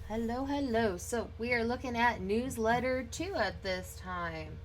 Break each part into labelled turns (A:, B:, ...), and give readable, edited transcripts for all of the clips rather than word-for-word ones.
A: Hello. So we are looking at newsletter 2 at this time.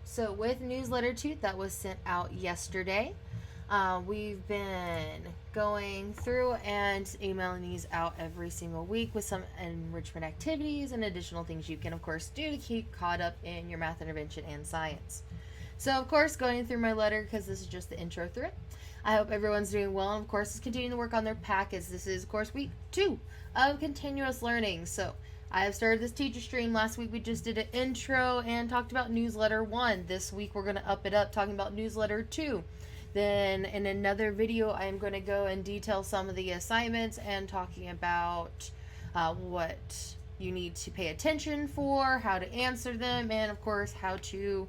A: So with newsletter 2 that was sent out yesterday, we've been going through and emailing these out every single week with some enrichment activities and additional things you can, of course, do to keep caught up in your math intervention and science. So, of course, going through my letter because this is just the intro through it. I hope everyone's doing well and, of course, is continuing to work on their packets. This is, of course, week 2 of continuous learning. So, I have started this teacher stream. Last week we just did an intro and talked about newsletter 1. This week we're going to up it up talking about newsletter 2. Then in another video I am going to go and detail some of the assignments and talking about what you need to pay attention for, how to answer them, and of course how to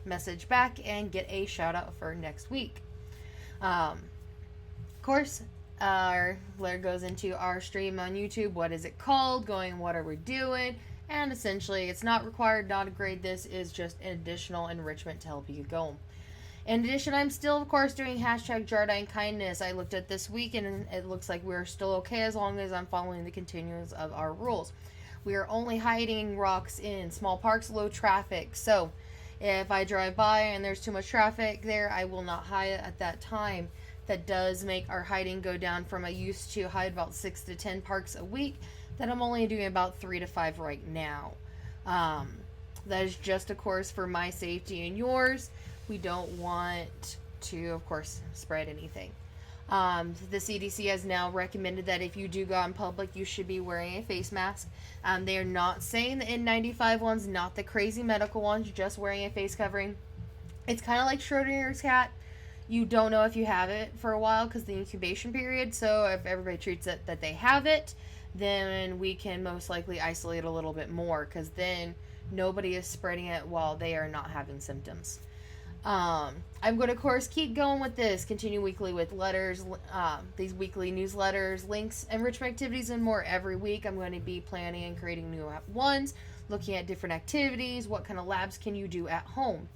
A: message back and get a shout out for next week. Of course, our letter goes into our stream on YouTube. What is it called? What are we doing? And essentially, it's not required, not a grade. This is just an additional enrichment to help you go. In addition, I'm still, of course, doing hashtag Jardine Kindness. I looked at this week and it looks like we're still okay as long as I'm following the continuance of our rules. We are only hiding rocks in small parks, low traffic. So, if I drive by and there's too much traffic there, I will not hide at that time. That does make our hiding go down from I used to hide about 6 to 10 parks a week, that I'm only doing about 3 to 5 right now. That is just, of course, for my safety and yours. We don't want to, of course, spread anything. The CDC has now recommended that if you do go out in public, you should be wearing a face mask. They are not saying the N95 ones, not the crazy medical ones, just wearing a face covering. It's kind of like Schrodinger's cat. You don't know if you have it for a while because the incubation period. So if everybody treats it that they have it, then we can most likely isolate a little bit more because then nobody is spreading it while they are not having symptoms. I'm going to, of course, keep going with this. Continue weekly with letters, these weekly newsletters, links, enrichment activities, and more every week. I'm going to be planning and creating new ones, looking at different activities, what kind of labs can you do at home.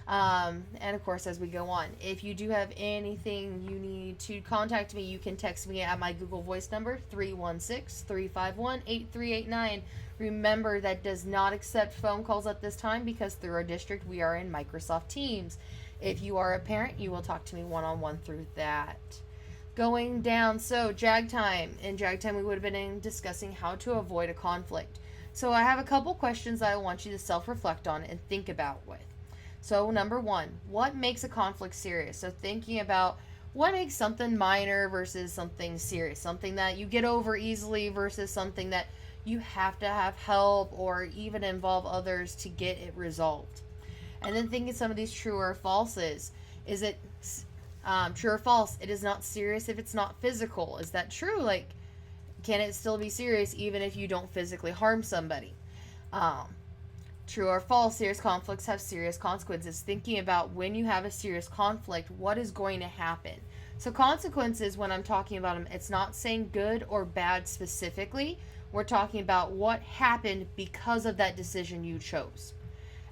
A: And of course, as we go on, if you do have anything you need to contact me, you can text me at my Google Voice number, 316-351-8389. Remember, that does not accept phone calls at this time because through our district, we are in Microsoft Teams. If you are a parent, you will talk to me one-on-one through that. Going down, so JAG time. In JAG time, we would have been discussing how to avoid a conflict. So I have a couple questions that I want you to self-reflect on and think about with. So number 1, what makes a conflict serious? So thinking about what makes something minor versus something serious, something that you get over easily versus something that you have to have help or even involve others to get it resolved. And then thinking some of these true or falses. Is it true or false? It is not serious if it's not physical. Is that true? Like, can it still be serious even if you don't physically harm somebody? True or false, serious conflicts have serious consequences. Thinking about when you have a serious conflict, what is going to happen? So consequences, when I'm talking about them, it's not saying good or bad specifically. We're talking about what happened because of that decision you chose.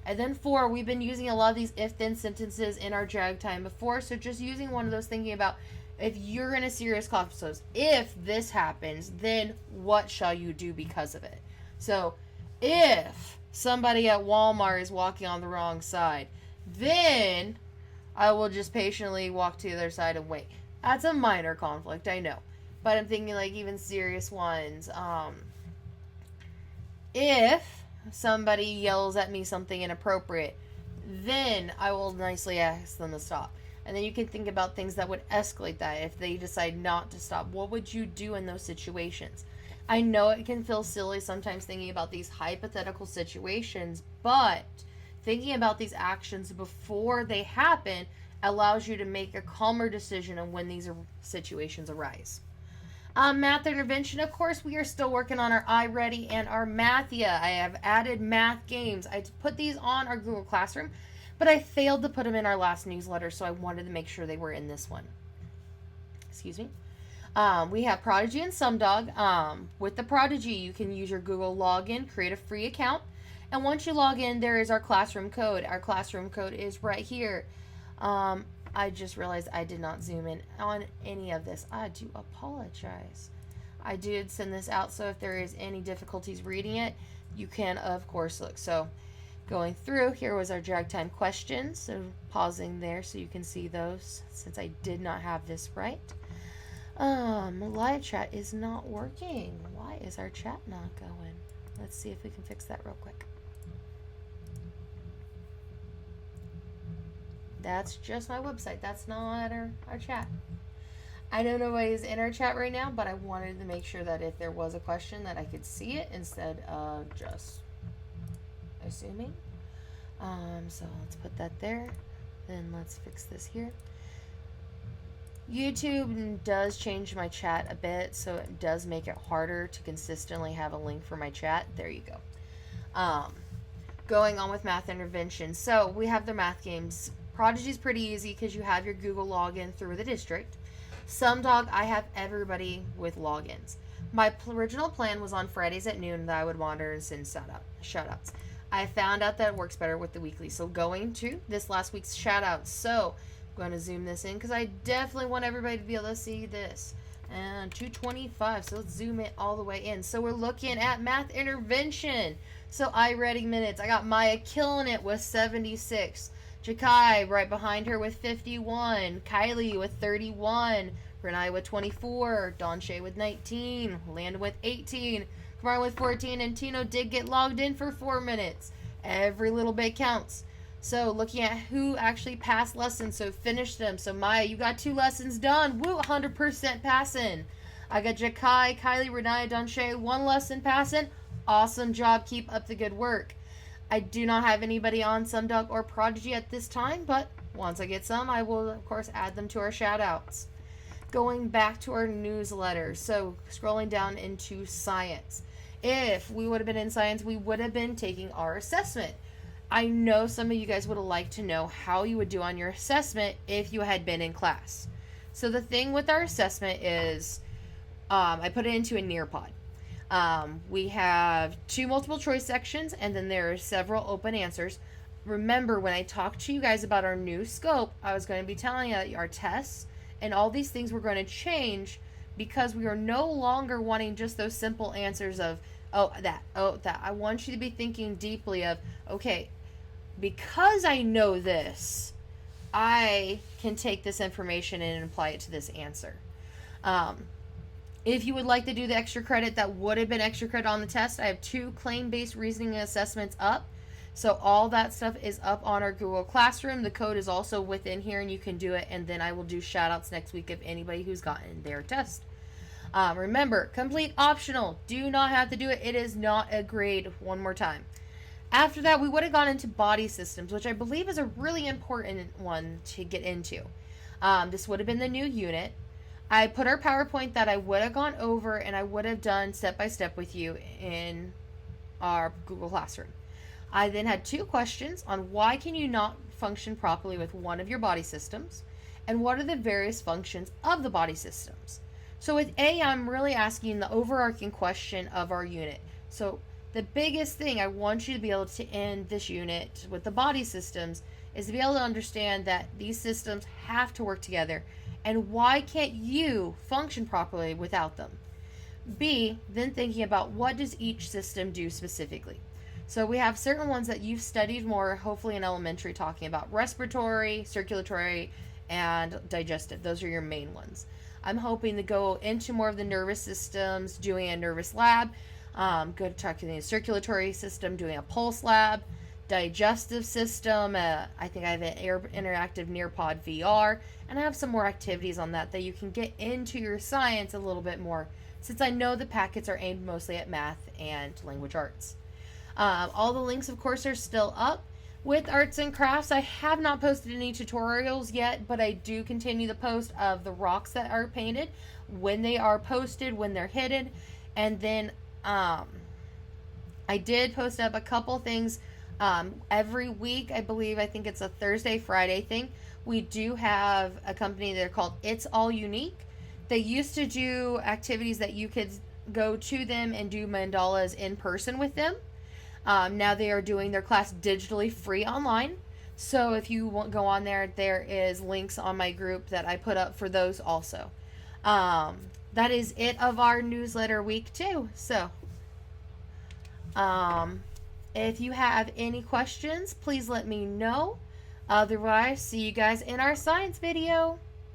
A: And then 4, we've been using a lot of these if-then sentences in our JAG time before. So just using one of those, thinking about if you're in a serious conflict. So if this happens, then what shall you do because of it? So if somebody at Walmart is walking on the wrong side, then I will just patiently walk to the other side and wait. That's a minor conflict, I know. But I'm thinking like even serious ones. If somebody yells at me something inappropriate, then I will nicely ask them to stop. And then you can think about things that would escalate that. If they decide not to stop, what would you do in those situations? I know it can feel silly sometimes thinking about these hypothetical situations, but thinking about these actions before they happen allows you to make a calmer decision on when these situations arise. Math intervention, of course, we are still working on our iReady and our Mathia. I have added math games. I put these on our Google Classroom, but I failed to put them in our last newsletter, so I wanted to make sure they were in this one. Excuse me. We have Prodigy and SumDog. With the Prodigy, you can use your Google login, create a free account, and once you log in, there is our classroom code. Our classroom code is right here. I just realized I did not zoom in on any of this. I do apologize. I did send this out, so if there is any difficulties reading it, you can, of course, look. So going through, here was our drag time questions. So pausing there so you can see those, since I did not have this right. Live chat is not working. Why is our chat not going? Let's see if we can fix that real quick. That's just my website. That's not our chat. I don't know what is in our chat right now, but I wanted to make sure that if there was a question that I could see it instead of just assuming. So let's put that there. Then let's fix this here. YouTube does change my chat a bit, so it does make it harder to consistently have a link for my chat. There you go. Going on with math intervention. So we have the math games. Prodigy's pretty easy because you have your Google login through the district. SumDog, I have everybody with logins. My original plan was on Fridays at noon that I would monitor and send shoutouts. I found out that it works better with the weekly. So going to this last week's shoutouts. So I'm going to zoom this in because I definitely want everybody to be able to see this. And 225. So let's zoom it all the way in. So we're looking at math intervention. So iReady minutes. I got Maya killing it with 76. Jakai right behind her with 51. Kylie with 31. Renai with 24. Dawn Shay with 19. Landon with 18. Kamara with 14. And Tino did get logged in for 4 minutes. Every little bit counts. So looking at who actually passed lessons, so finished them. So Maya, you got 2 lessons done. Woo, 100% passing. I got Jakai, Kylie, Renai, Dawn Shay, 1 lesson passing. Awesome job. Keep up the good work. I do not have anybody on SumDog or Prodigy at this time, but once I get some, I will, of course, add them to our shout-outs. Going back to our newsletter, so scrolling down into science. If we would have been in science, we would have been taking our assessment. I know some of you guys would have liked to know how you would do on your assessment if you had been in class. So the thing with our assessment is I put it into a Nearpod. We have 2 multiple choice sections, and then there are several open answers. Remember, when I talked to you guys about our new scope, I was going to be telling you that our tests and all these things were going to change because we are no longer wanting just those simple answers of, oh, that. I want you to be thinking deeply of, okay, because I know this, I can take this information and apply it to this answer. If you would like to do the extra credit that would have been extra credit on the test, I have 2 claim-based reasoning assessments up. So all that stuff is up on our Google Classroom. The code is also within here, and you can do it. And then I will do shout-outs next week of anybody who's gotten their test. Remember, complete optional. Do not have to do it. It is not a grade. One more time. After that, we would have gone into body systems, which I believe is a really important one to get into. This would have been the new unit. I put our PowerPoint that I would have gone over and I would have done step by step with you in our Google Classroom. I then had 2 questions on why can you not function properly with one of your body systems, and what are the various functions of the body systems. So with A, I'm really asking the overarching question of our unit. So the biggest thing I want you to be able to end this unit with the body systems is to be able to understand that these systems have to work together. And why can't you function properly without them? B, then thinking about what does each system do specifically. So we have certain ones that you've studied more, hopefully in elementary, talking about respiratory, circulatory, and digestive. Those are your main ones. I'm hoping to go into more of the nervous systems, doing a nervous lab, go to talking the circulatory system, doing a pulse lab, digestive system. I think I have an interactive Nearpod VR, and I have some more activities on that you can get into your science a little bit more, since I know the packets are aimed mostly at math and language arts. All the links, of course, are still up. With arts and crafts, I have not posted any tutorials yet, but I do continue the post of the rocks that are painted, when they are posted, when they're hidden, and then I did post up a couple things every week. I think it's a Thursday, Friday thing. We do have a company that are called It's All Unique. They used to do activities that you could go to them and do mandalas in person with them. Now they are doing their class digitally free online. So if you want go on there, there is links on my group that I put up for those also. That is it of our newsletter week 2. So, if you have any questions, please let me know. Otherwise, see you guys in our science video.